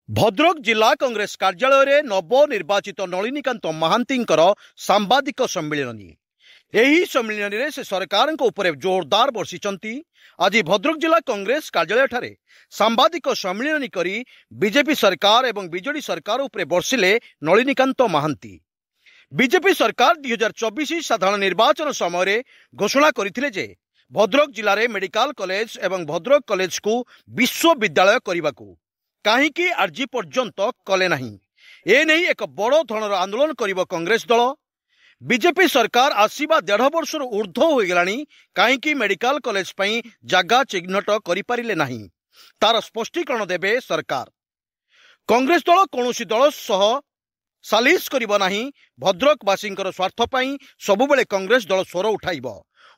भद्रक जिला कांग्रेस कार्यालय रे नवनिर्वाचित नलिनीकांत महांती सांबादिक सम्मिलन। यही सम्मिलन रे से सरकार उपरे जोरदार बर्षिचंती। आज भद्रक जिला कांग्रेस कार्यालय ठारे सांबादिक सम्मिलन करी बीजेपी सरकार एवं बीजेडी सरकार उपरे बर्षिले नलिनीकांत महांती। बीजेपी सरकार 2024 साधारण निर्वाचन समय घोषणा करथिले जे भद्रक जिले में मेडिकल कॉलेज एवं भद्रक कॉलेज को विश्वविद्यालय करने को कहीं आज पर्यंत कले नहीं। ए नहीं एक बड़ धरणर आंदोलन करिब कांग्रेस दल। बीजेपी सरकार आसीबा 1.5 वर्षर ऊर्ध्व हो गलानी कहीं मेडिकल कॉलेज पई जगह चिह्नट करि पारिले नहीं, तार स्पष्टीकरण देबे सरकार। कांग्रेस दल कौनसी दल सह सालिस करिब नाही। भद्रकवासींकर स्वार्थ पई सबुबेले कांग्रेस दल स्वर उठाइब।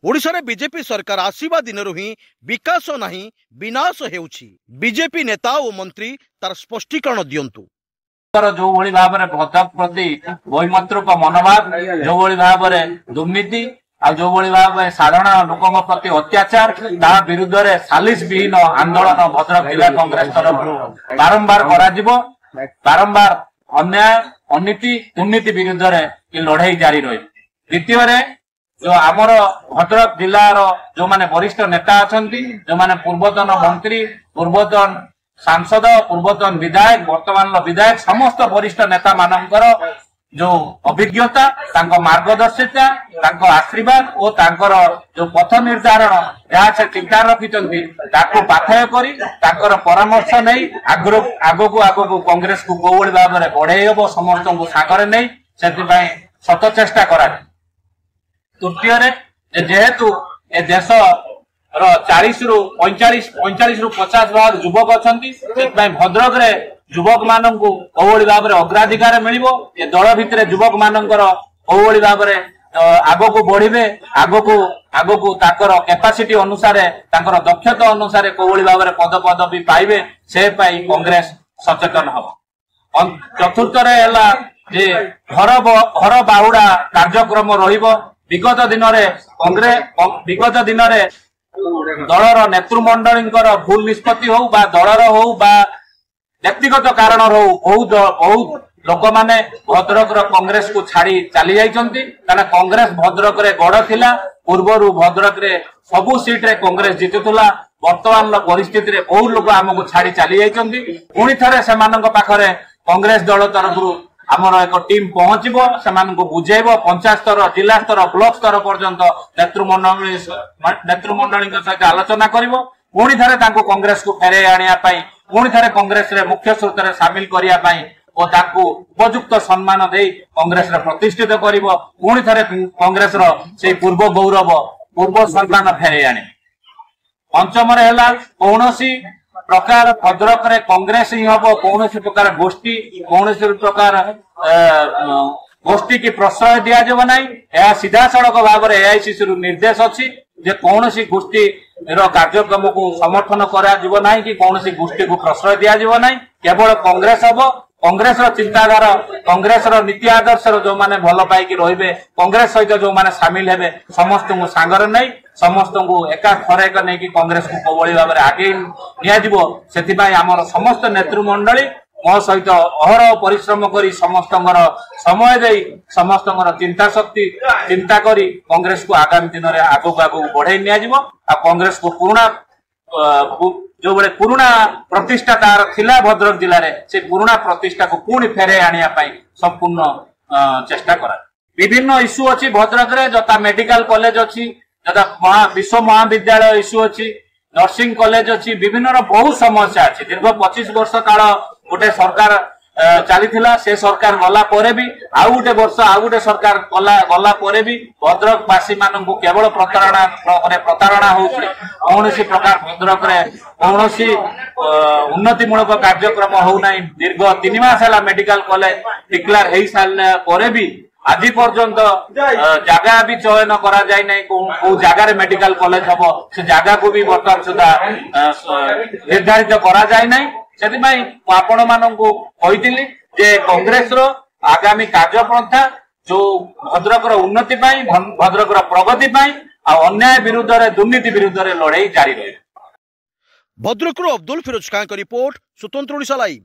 ओडिशा रे बीजेपी सरकार आसीबा दिनरु ही विकास नहीं विनाश हेउछि। बीजेपी नेता और मंत्री तार स्पष्टीकरण दियंतु। जो भली भाव में भद्रक प्रति वैमत्रिक मनोभाव, जो भली भाव में दुर्नीति आ जो भली भाव में साधारण लोकों प्रति अत्याचार ता विरुद्ध रे सालिस विहीन आंदोलन भद्रक जिला कांग्रेस तरफ बारंबार कराजिबो। बारंबार अन्याय अनीति दुर्नीति विरुद्ध रे लड़ाई जारी रही। द्वितीय जो आमर भद्रक जिलार जो माने वरिष्ठ नेता अछंती, जो माने पूर्वतन मंत्री, पूर्वतन सांसद, पूर्वतन विधायक, वर्तमान विधायक, समस्त वरिष्ठ नेता मानकर जो अभिज्ञता, तांको मार्गदर्शिता, तांको आशीर्वाद और तांकर जो पथ निर्धारण जहाँ से चिंता रखिचंती ताको पाथय करी तांकर परामर्श नहीं आगो कांग्रेस को कोवଳି भाव में बढ़ाई हबो, समस्त को सागर नहीं सेति शत चेष्टा करा। तृतीय जेहेतु ए देश 40 रु 50 भाग युवक अच्छी, भद्रक रे युवक मान कोवଳି भाव में अग्राधिकार मिलिबो। ए दल भितर युवक मानकर कोवଳି भाव में आगो को बढ़िबे, आगो को ताकर कैपेसिटी अनुसार ताकर दक्षता अनुसार कोवଳି भाव में पद पदवी पाइबे, से पाई कांग्रेस सचेतन हबो। चतुर्थ जे घर बाहुड़ा कार्यक्रम रहिबो। विगत दिन दलर नेतृमंडली भूल निष्पत्ति हो बा दलर हो बा व्यक्तिगत कारण हो बहुत लोक माने भद्रक कांग्रेस को छाड़ी चली जाइछंती। कांग्रेस भद्रक रे गढ़ थिला। पूर्वरु भद्रक रे सबु सीट रे कांग्रेस जितुला। वर्तमान परिस्थिति रे बहुत लोक हमको छाड़ी चली जाइछंती। पुणी थरे सेमानक पाखरे कांग्रेस दल तरफरु आमर एक टीम पहुंचबो, सेमान को बुझेबो। पंचायत स्तर, जिला स्तर, ब्लॉक स्तर पर्यंत नेतृमंडली सहित आलोचना करिवो। पुणी थरे तांको कांग्रेस को फेरे आनिया पई, पुणी थरे कांग्रेस रे मुख्य स्रोत रे शामिल करिया पई और तांको उपयुक्त सम्मान देई कांग्रेस रे प्रतिष्ठित करिवो। पुणी थरे कांग्रेस रो से पूर्व गौरव, पूर्व सम्मान फेरे आनि। पंचम रे हला कोनोसी प्रकार भद्रक रे कांग्रेस ही हम कौन प्रकार गोष्ठी कौन प्रकार गोष्ठी की प्रश्रय दि जाव ना। यह सीधा सड़क भाव में एआईसीसी निर्देश अच्छी जे कौन सी गोष्ठी कार्यक्रम को समर्थन करा कि कौन सी गोष्ठी को प्रश्रय दि जाव ना। केवल कांग्रेस हम कांग्रेस चिंताधारा, कांग्रेस नीति आदर्श जो माने भल पाई रही, कांग्रेस सहित जो माने सामिल हेबे समस्त को सांगर नहीं, समस्त को एका थरक नहीं कांग्रेस को कोवଳି भाव में आगे नियाजिबो। सेथिबाई आमर समस्त नेतृमंडली मो सहित अहरह परिश्रम करी समस्त समय दे समस्त चिंता शक्ति चिंता करी कांग्रेस को आगामी दिन में आगो बढ़ाई नियाजिबो। आ कांग्रेस को जो बड़े पुराना प्रतिष्ठा तार थिला भद्रक जिले में से पुराना प्रतिष्ठा को पुणी फेरे आनिया पाई संपूर्ण चेष्टा करा। विभिन्न इश्यू अच्छी भद्रक रे, जता मेडिकल कॉलेज अच्छी, जता विश्व महाविद्यालय इश्यू अच्छी, नर्सिंग कॉलेज अच्छी, विभिन्न बहुत समस्या अच्छी। दीर्घ 25 वर्ष काल गोटे सरकार चलीथिला, से सरकार गला परे भी आउ गोटे वर्ष आउ गोटे सरकार गला परे भी भद्रकवासी मानू केवल प्रतारणा होउछि। कौनसी प्रकार भद्रक रे कौनसी उन्नतिमूलक कार्यक्रम हो नहीं। दीर्घ 3 मास है मेडिकल कॉलेज डिक्लेयर हो सारे पर भी आज पर्यंत जगह भी चयन करा जाय नहीं। को जगार मेडिकल कॉलेज हम से जगह को भी बर्तमान सुधा निर्धारित करा जाय नहीं। सेतिबाई आपण मानकु कहितिली जे कांग्रेस रो आगामी कार्यपंथा जो भद्रक उन्नति पाई, भद्रक प्रगति पाई आ अन्याय विरुद्ध रे दुर्नीति विरुद्ध रे लड़ाई जारी रही। भद्रक अब्दुल फिरोज खान का रिपोर्ट, स्वतंत्र ओडिशा लाइव।